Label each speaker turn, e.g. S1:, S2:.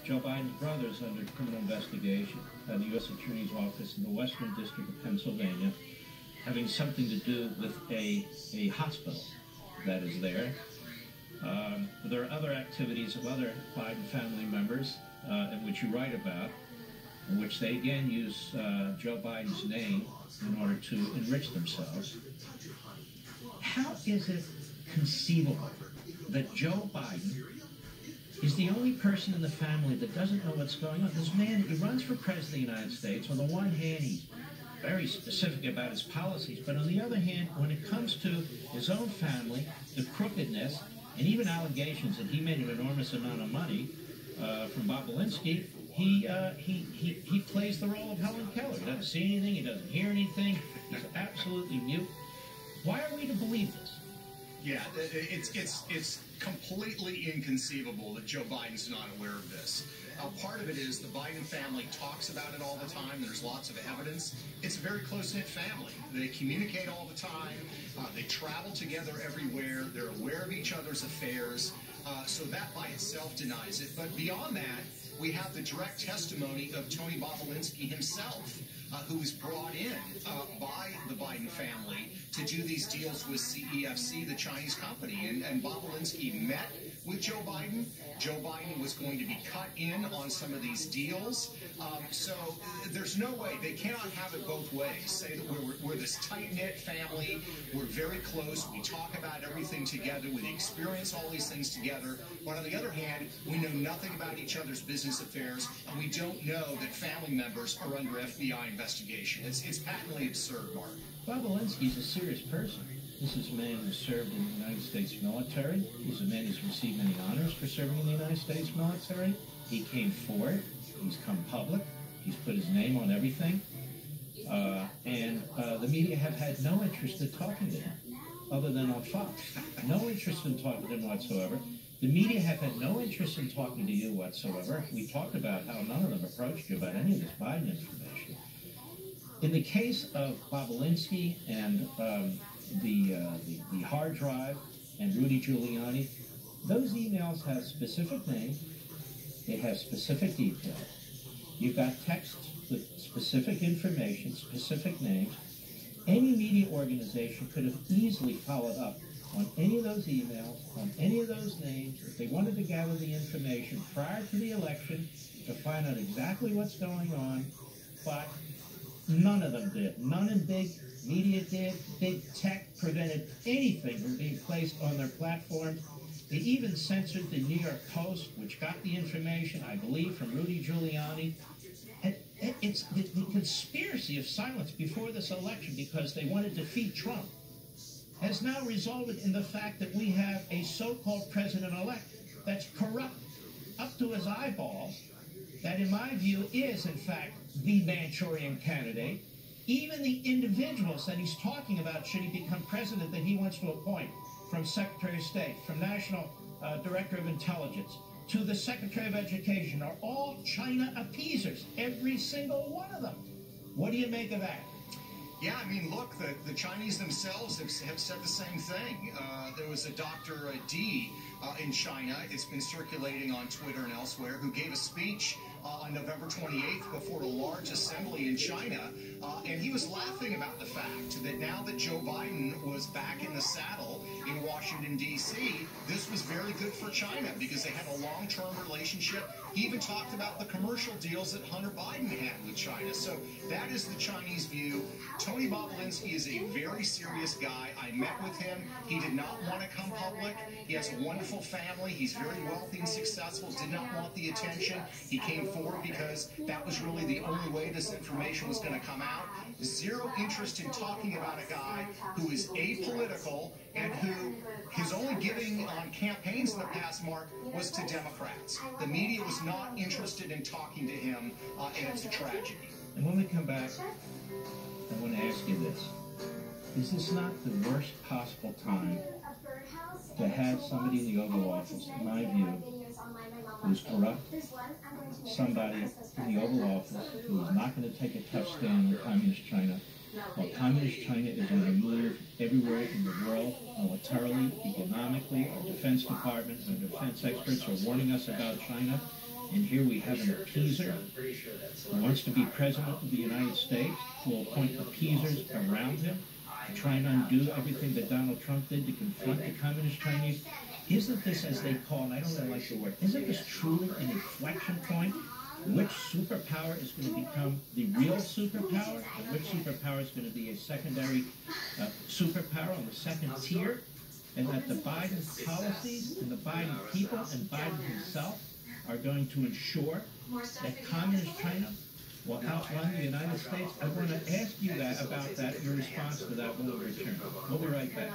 S1: Joe Biden's brother is under criminal investigation by the U.S. Attorney's Office in the Western District of Pennsylvania, having something to do with a hospital that is there. There are other activities of other Biden family members in which you write about, in which they again use Joe Biden's name in order to enrich themselves. How is it conceivable that Joe Biden is the only person in the family that doesn't know what's going on? This man, he runs for president of the United States. On the one hand, he's very specific about his policies, but on the other hand, when it comes to his own family, the crookedness, and even allegations that he made an enormous amount of money from Bob Alinsky, he plays the role of Helen Keller. He doesn't see anything, he doesn't hear anything, he's absolutely mute. Why are we to believe this?
S2: Yeah, it's completely inconceivable that Joe Biden's not aware of this. Part of it is the Biden family talks about it all the time. There's lots of evidence. It's a very close-knit family. They communicate all the time. They travel together everywhere. They're aware of each other's affairs. So that by itself denies it. But beyond that, we have the direct testimony of Tony Bobolinsky himself, who was brought in by the Biden family to do these deals with CEFC, the Chinese company. And Bobolinsky met with Joe Biden. Joe Biden was going to be cut in on some of these deals. So there's no way. They cannot have it both ways. Say that we're this tight-knit family. We're very close. We talk about everything together. We experience all these things together. But on the other hand, we know nothing about each other's business affairs, and we don't know that family members are under FBI investigation. It's patently absurd, Mark.
S1: Bob Alinsky's a serious person. This is a man who served in the United States military. He's a man who's received many honors for serving in the United States military. He came forward. He's come public. He's put his name on everything. And the media have had no interest in talking to him, other than on Fox. No interest in talking to him whatsoever. The media have had no interest in talking to you whatsoever. We talked about how none of them approached you about any of this Biden information. In the case of Bob Alinsky and the hard drive and Rudy Giuliani, those emails have specific names. They have specific details. You've got text with specific information, specific names. Any media organization could have easily followed up on any of those emails, on any of those names, if they wanted to gather the information prior to the election to find out exactly what's going on, but none of them did. None in big media did. Big tech prevented anything from being placed on their platform. They even censored the New York Post, which got the information, I believe, from Rudy Giuliani. And it's the conspiracy of silence before this election because they want to defeat Trump has now resulted in the fact that we have a so-called president-elect that's corrupt up to his eyeballs, that in my view is, in fact, the Manchurian candidate. Even the individuals that he's talking about should he become president that he wants to appoint, from Secretary of State, from National Director of Intelligence, to the Secretary of Education, are all China appeasers, every single one of them. What do you make of that?
S2: Yeah, I mean, look, the Chinese themselves have said the same thing. There was a Dr. D in China, it's been circulating on Twitter and elsewhere, who gave a speech on November 28th before a large assembly in China, and he was laughing about the fact that now that Joe Biden was back in the saddle in Washington, D.C., this was very good for China because they had a long-term relationship. He even talked about the commercial deals that Hunter Biden had with China. So that is the Chinese view. Tony Bobolinsky is a very serious guy. I met with him. He did not want to come public. He has a wonderful family. He's very wealthy and successful, did not want the attention. He came forward because that was really the only way this information was going to come out. Zero interest in talking about a guy who is apolitical and who his only giving on campaigns in the past, Mark, was to Democrats. The media was not interested in talking to him, and it's a tragedy.
S1: And when we come back, I want to ask you this. Is this not the worst possible time to have somebody in the Oval Office, in my view, who's corrupt, somebody in the Oval Office who is not going to take a tough stand on Communist China, while Communist China is going to move everywhere in the world, militarily, economically? Our Defense Department and defense experts are warning us about China. And here we have an appeaser who wants to be president of the United States, who will appoint appeasers around him to try and undo everything that Donald Trump did to confront the communist Chinese. Isn't this, as they call it, I don't really like the word, isn't this truly an inflection point? Which superpower is going to become the real superpower, and which superpower is going to be a secondary superpower on the second tier? And that the Biden policies and the Biden people and Biden himself are going to ensure that communist China will outrun the United States? I want to ask you that about that, your response to that when we return. We'll be right back.